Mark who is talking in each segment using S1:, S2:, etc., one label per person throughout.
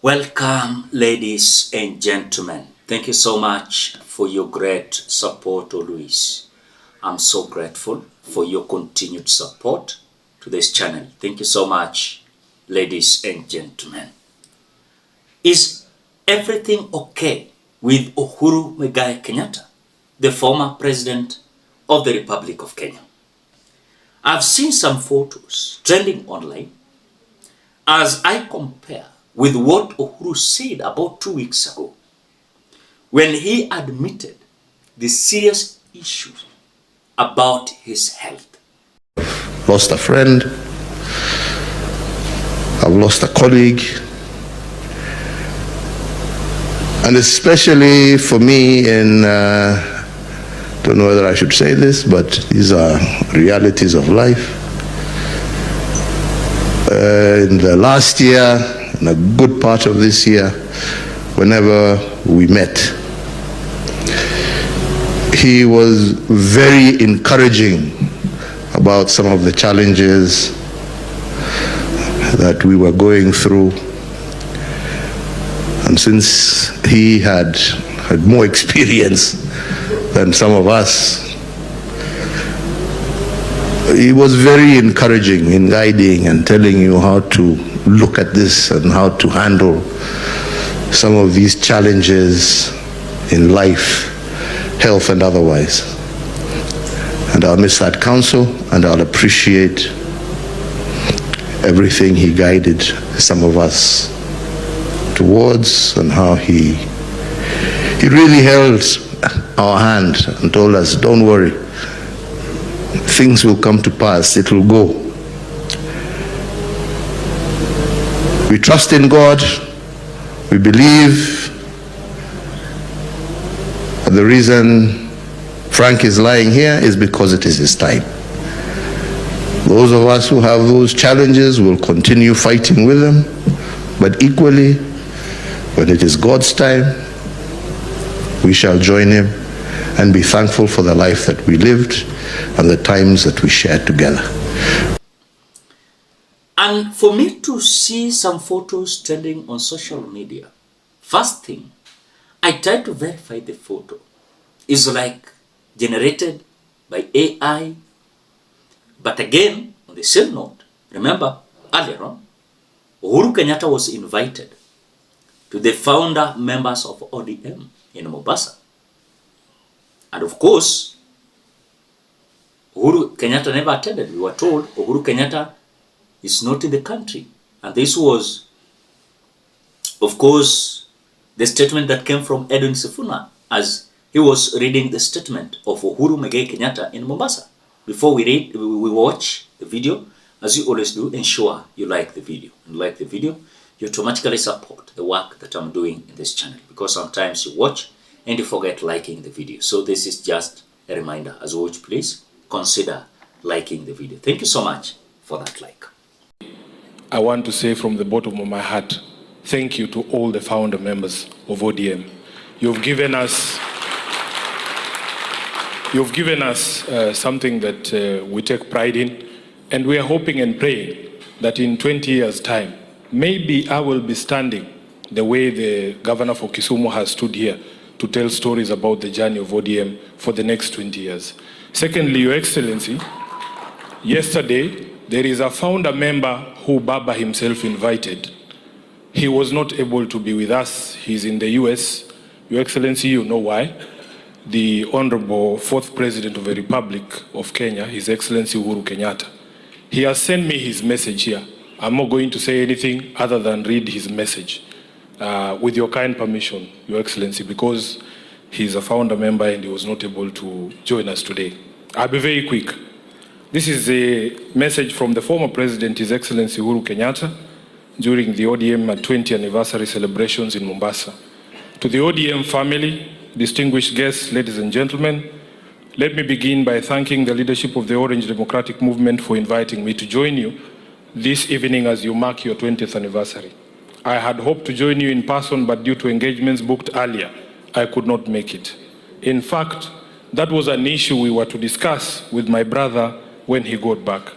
S1: Welcome, ladies and gentlemen. Thank you so much for your great support always. I'm so grateful for your continued support to this channel. Thank you so much, ladies and gentlemen. Is everything okay with Uhuru Kenyatta, the former president of the Republic of Kenya? I've seen some photos trending online as I compare with what Uhuru said about 2 weeks ago when he admitted the serious issues about his health.
S2: Lost a friend, I've lost a colleague, and especially for me don't know whether I should say this, but these are realities of life. In the last year, and a good part of this year, whenever we met, he was very encouraging about some of the challenges that we were going through. And since he had more experience than some of us, he was very encouraging in guiding and telling you how to look at this and how to handle some of these challenges in life, health and otherwise. And I'll miss that counsel, and I'll appreciate everything he guided some of us towards, and how he really held our hand and told us, don't worry, things will come to pass, it will go. We trust in God, we believe. The reason Frank is lying here is because it is his time. Those of us who have those challenges will continue fighting with them, but equally, when it is God's time, we shall join him and be thankful for the life that we lived and the times that we shared together.
S1: And for me to see some photos trending on social media, first thing, I tried to verify the photo. It's like generated by AI. But again, on the same note, remember earlier on, Uhuru Kenyatta was invited to the founder members of ODM in Mombasa. And of course, Uhuru Kenyatta never attended. We were told Uhuru Kenyatta is not in the country. And this was, of course, the statement that came from Edwin Sifuna as he was reading the statement of Uhuru Kenyatta in Mombasa. Before we watch the video, as you always do, ensure you like the video. And like the video, you automatically support the work that I'm doing in this channel, because sometimes you watch and you forget liking the video. So this is just a reminder. As you watch, please consider liking the video. Thank you so much for that like.
S3: I want to say from the bottom of my heart, thank you to all the founder members of ODM. You've given us something that we take pride in, and we are hoping and praying that in 20 years' time, maybe I will be standing the way the governor for Kisumu has stood here to tell stories about the journey of ODM for the next 20 years. Secondly, Your Excellency, yesterday, there is a founder member who Baba himself invited. He was not able to be with us. He's in the US. Your Excellency, you know why. The Honorable 4th President of the Republic of Kenya, His Excellency Uhuru Kenyatta, he has sent me his message here. I'm not going to say anything other than read his message. With your kind permission, Your Excellency, because he's a founder member and he was not able to join us today. I'll be very quick. This is a message from the former President, His Excellency Uhuru Kenyatta, during the ODM 20th anniversary celebrations in Mombasa. To the ODM family, distinguished guests, ladies and gentlemen, let me begin by thanking the leadership of the Orange Democratic Movement for inviting me to join you this evening as you mark your 20th anniversary. I had hoped to join you in person, but due to engagements booked earlier, I could not make it. In fact, that was an issue we were to discuss with my brother when he got back.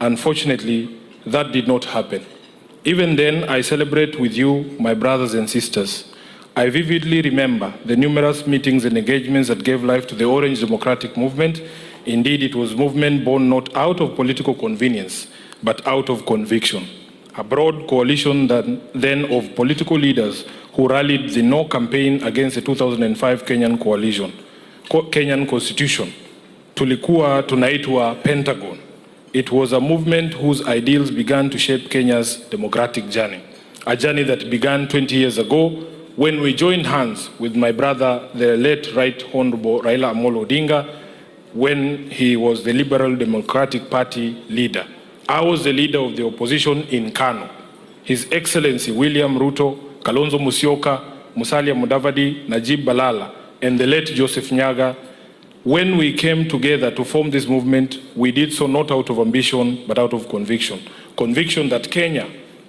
S3: Unfortunately, that did not happen. Even then, I celebrate with you, my brothers and sisters. I vividly remember the numerous meetings and engagements that gave life to the Orange Democratic Movement. Indeed, it was a movement born not out of political convenience, but out of conviction. A broad coalition then of political leaders who rallied the No campaign against the 2005 Kenyan Constitution. Tulikuwa tunaitwa Pentagon. It was a movement whose ideals began to shape Kenya's democratic journey, a journey that began 20 years ago when we joined hands with my brother, the late Right Honorable Raila Amolo Odinga, when he was the Liberal Democratic Party leader. I was the leader of the opposition in Kano. His Excellency William Ruto, Kalonzo Musyoka, Musalia Mudavadi, Najib Balala, and the late Joseph Nyaga. When we came together to form this movement, we did so not out of ambition, but out of conviction. Conviction that Kenya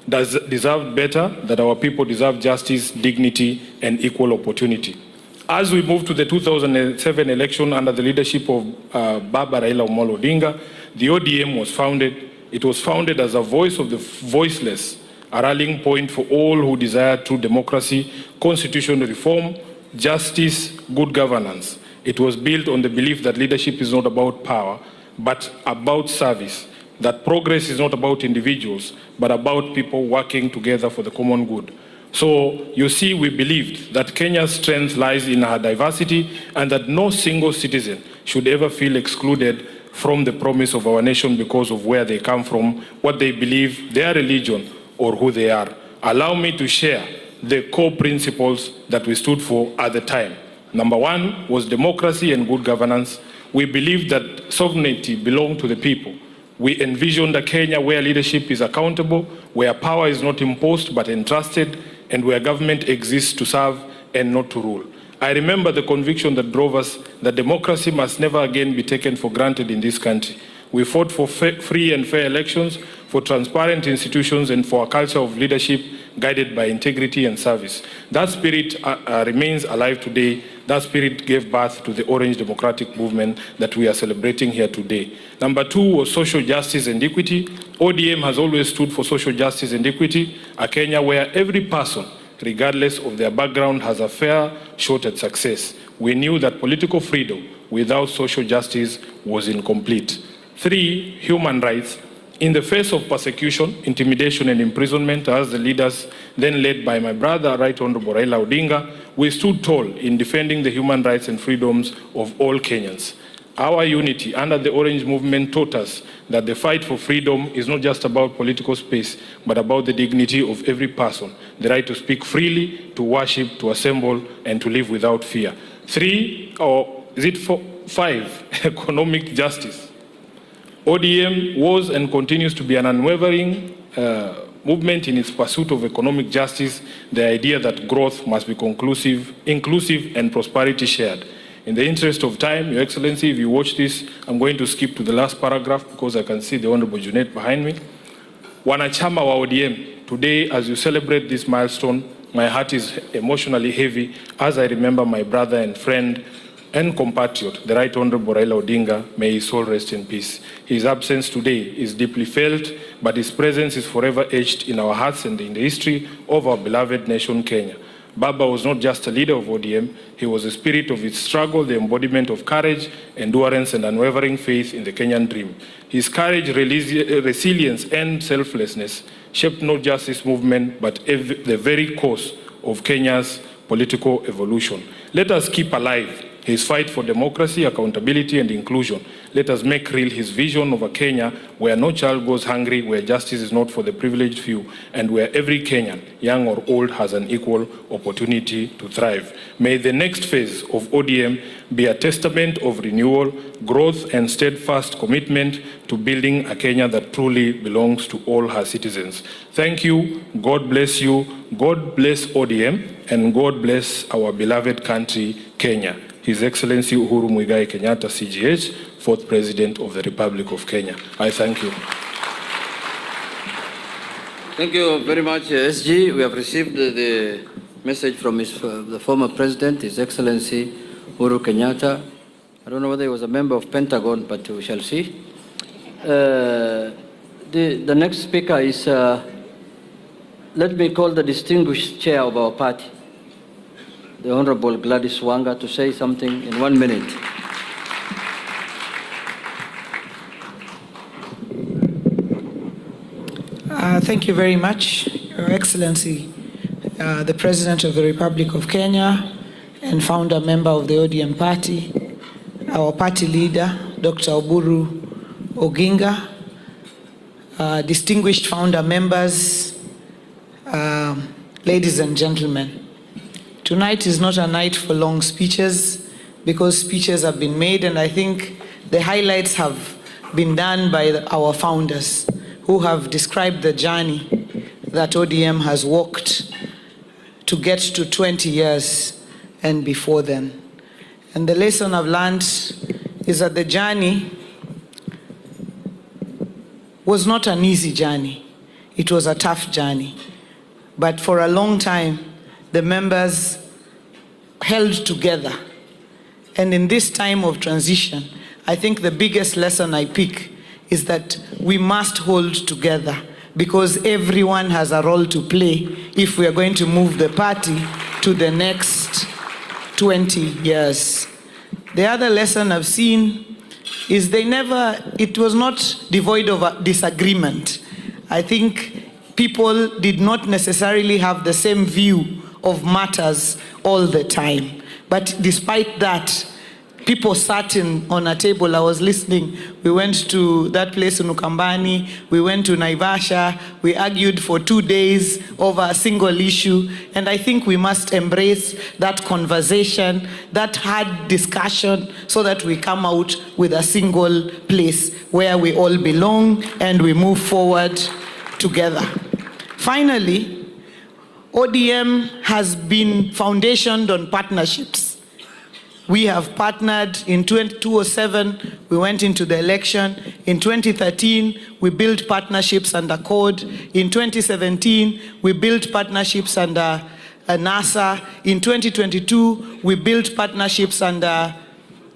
S3: does deserve better, that our people deserve justice, dignity, and equal opportunity. As we moved to the 2007 election under the leadership of Baba Raila Amolo Odinga, the ODM was founded. It was founded as a voice of the voiceless, a rallying point for all who desire true democracy, constitutional reform, justice, good governance. It was built on the belief that leadership is not about power, but about service, that progress is not about individuals, but about people working together for the common good. So you see, we believed that Kenya's strength lies in her diversity and that no single citizen should ever feel excluded from the promise of our nation because of where they come from, what they believe, their religion, or who they are. Allow me to share the core principles that we stood for at the time. Number one was democracy and good governance. We believed that sovereignty belonged to the people. We envisioned a Kenya where leadership is accountable, where power is not imposed but entrusted, and where government exists to serve and not to rule. I remember the conviction that drove us that democracy must never again be taken for granted in this country. We fought for free and fair elections, for transparent institutions, and for a culture of leadership guided by integrity and service. That spirit remains alive today. That spirit gave birth to the Orange Democratic Movement that we are celebrating here today. Number two was social justice and equity. ODM has always stood for social justice and equity, a Kenya where every person, regardless of their background, has a fair shot at success. We knew that political freedom without social justice was incomplete. Three, human rights. In the face of persecution, intimidation, and imprisonment, as the leaders then led by my brother, Right Honorable Raila Odinga, we stood tall in defending the human rights and freedoms of all Kenyans. Our unity under the Orange Movement taught us that the fight for freedom is not just about political space, but about the dignity of every person, the right to speak freely, to worship, to assemble, and to live without fear. Three, or is it five, economic justice. ODM was and continues to be an unwavering movement in its pursuit of economic justice, the idea that growth must be inclusive, and prosperity shared. In the interest of time, Your Excellency, if you watch this, I'm going to skip to the last paragraph because I can see the Honorable Junet behind me. Wanachama wa ODM, today as you celebrate this milestone, my heart is emotionally heavy as I remember my brother and friend and compatriot, the Right Honorable Raila Odinga, may his soul rest in peace. His absence today is deeply felt, but his presence is forever etched in our hearts and in the history of our beloved nation, Kenya. Baba was not just a leader of ODM, he was the spirit of its struggle, the embodiment of courage, endurance, and unwavering faith in the Kenyan dream. His courage, resilience, and selflessness shaped not just this movement, but the very course of Kenya's political evolution. Let us keep alive his fight for democracy, accountability, and inclusion. Let us make real his vision of a Kenya where no child goes hungry, where justice is not for the privileged few, and where every Kenyan, young or old, has an equal opportunity to thrive. May the next phase of ODM be a testament of renewal, growth, and steadfast commitment to building a Kenya that truly belongs to all her citizens. Thank you. God bless you. God bless ODM, and God bless our beloved country, Kenya. His Excellency Uhuru Kenyatta, CGH, 4th President of the Republic of Kenya. I thank you.
S4: Thank you very much, SG. We have received the message from the former President, His Excellency Uhuru Kenyatta. I don't know whether he was a member of Pentagon, but we shall see. The next speaker is let me call the distinguished chair of our party, the Honorable Gladys Wanga, to say something in 1 minute.
S5: Thank you very much, Your Excellency, the President of the Republic of Kenya and founder member of the ODM party, our party leader, Dr. Uhuru Oginga, distinguished founder members, ladies and gentlemen. Tonight is not a night for long speeches because speeches have been made, and I think the highlights have been done by our founders who have described the journey that ODM has walked to get to 20 years and before then. And the lesson I've learned is that the journey was not an easy journey. It was a tough journey. But for a long time, the members held together. And in this time of transition, I think the biggest lesson I pick is that we must hold together because everyone has a role to play if we are going to move the party to the next 20 years. The other lesson I've seen is it was not devoid of disagreement. I think people did not necessarily have the same view of matters all the time. But despite that, people sat on a table. I was listening. We went to that place in Ukambani. We went to Naivasha. We argued for 2 days over a single issue. And I think we must embrace that conversation, that hard discussion, so that we come out with a single place where we all belong and we move forward together. Finally, ODM has been foundationed on partnerships. We have partnered. In 2007, we went into the election. In 2013, we built partnerships under CORD. In 2017, we built partnerships under NASA. In 2022, we built partnerships under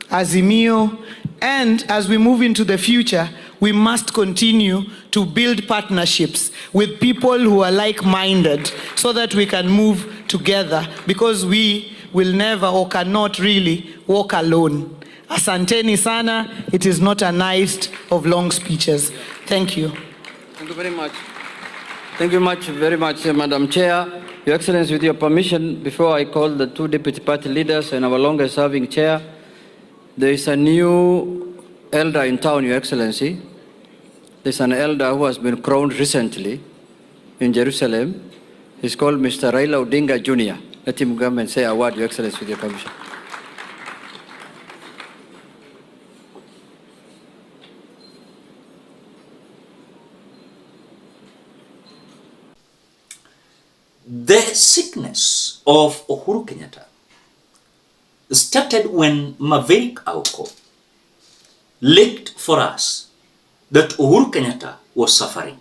S5: Azimio. And as we move into the future, we must continue to build partnerships with people who are like-minded so that we can move together, because we will never or cannot really walk alone. Asanteni sana. It is not a night of long speeches. Thank you.
S4: Thank you very much. Thank you very much, Madam Chair. Your Excellency, with your permission, before I call the two deputy party leaders and our longest-serving chair, there is a new elder in town, Your Excellency. There's an elder who has been crowned recently in Jerusalem. He's called Mr. Raila Odinga Jr. Let him come and say a word, Your Excellency, with your permission.
S1: The sickness of Uhuru Kenyatta started when Maverick Auko leaked for us that Uhuru Kenyatta was suffering.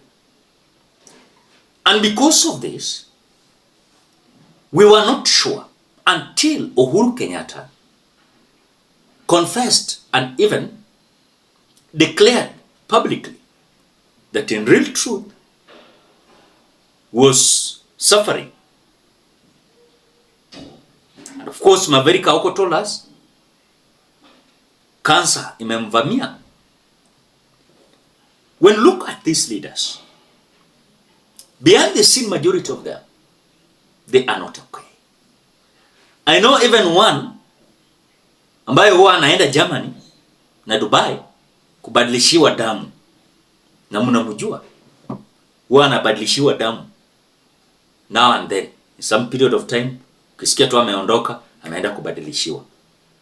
S1: And because of this, we were not sure until Uhuru Kenyatta confessed and even declared publicly that in real truth was suffering. And of course, Maverick Auko told us cancer imemvamia. When look at these leaders, behind the scene majority of them, they are not okay. I know even one ambaye huwa anaenda Germany na Dubai kubadilishiwa damu. Na mnamjua. Huwa anabadilishiwa damu. Now and then, in some period of time, ukisikia tu ameondoka, ameenda kubadilishiwa.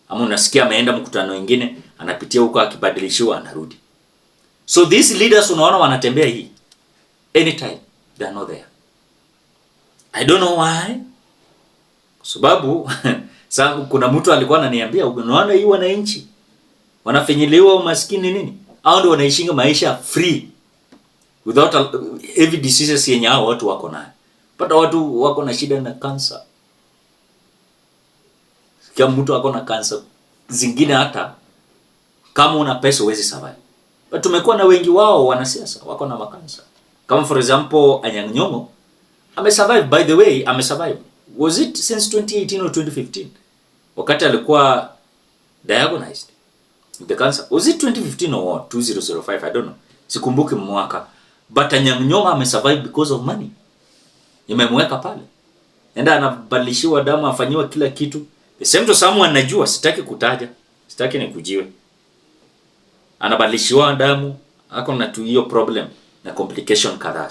S1: Ama unasikia ameenda mkutano mwingine, anapitia huko akibadilishiwa anarudi. So these leaders unaona wanatembea hii. Anytime, they are not there. I don't know why. Sababu kuna mtu alikuwa ananiambia unaona hii wananchi wanafinyiliwa umaskini nini? Hao ndio wanaishinga maisha free without heavy diseases yenye hao watu wako nayo. Pata watu wako na shida na cancer. Kama mtu wako na cancer zingine hata kama una pesa huwezi survive. But tumekuwa na wengi wao wanasiasa wako na makansa. Kama for example Anyang' Nyong'o Amesurvive, by the way, amesurvive. Was it since 2018 or 2015? Wakati alikuwa diagnosed with the cancer. Was it 2015 or what? 2005, I don't know. Sikumbuki mwaka. But Anyang' Nyong'o amesurvive because of money. Imemweka pale. Enda anabadilishiwa damu, afanyiwa kila kitu. The same to someone najua, sitaki kutaja. Sitaki nikujiwe. Anabadilishiwa damu, ako na tu hiyo problem na complication kadhaa.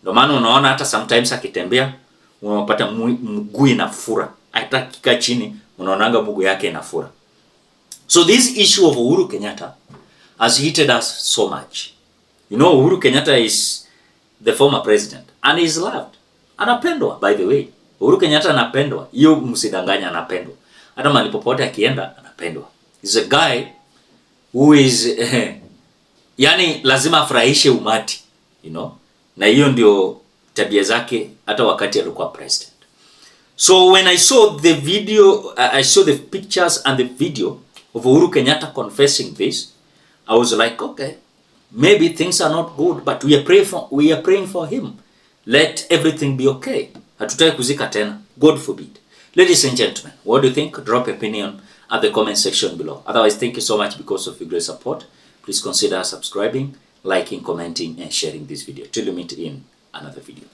S1: Ndio maana unaona hata sometimes akitembea unapata mguu inafura. Hata kika chini unaonanga mguu yake inafura. So this issue of Uhuru Kenyatta has heated us so much. You know, Uhuru Kenyatta is the former president and he is loved. Anapendwa, by the way. Uhuru Kenyatta anapendwa. Hiyo msidanganya, anapendwa. Hata mahali popote akienda anapendwa. He's a guy who is yani lazima afurahishe umati, you know. Na hiyo ndio tabia zake hata wakati alikuwa president. So when I saw the video, I saw the pictures and the video of Uhuru Kenyatta confessing this, I was like, okay, maybe things are not good, but we are praying for him. Let everything be okay. Hatutaki kuzika tena. God forbid. Ladies and gentlemen, what do you think? Drop your opinion at the comment section below. Otherwise, thank you so much because of your great support. Please consider subscribing, liking, commenting, and sharing this video. Till we meet in another video.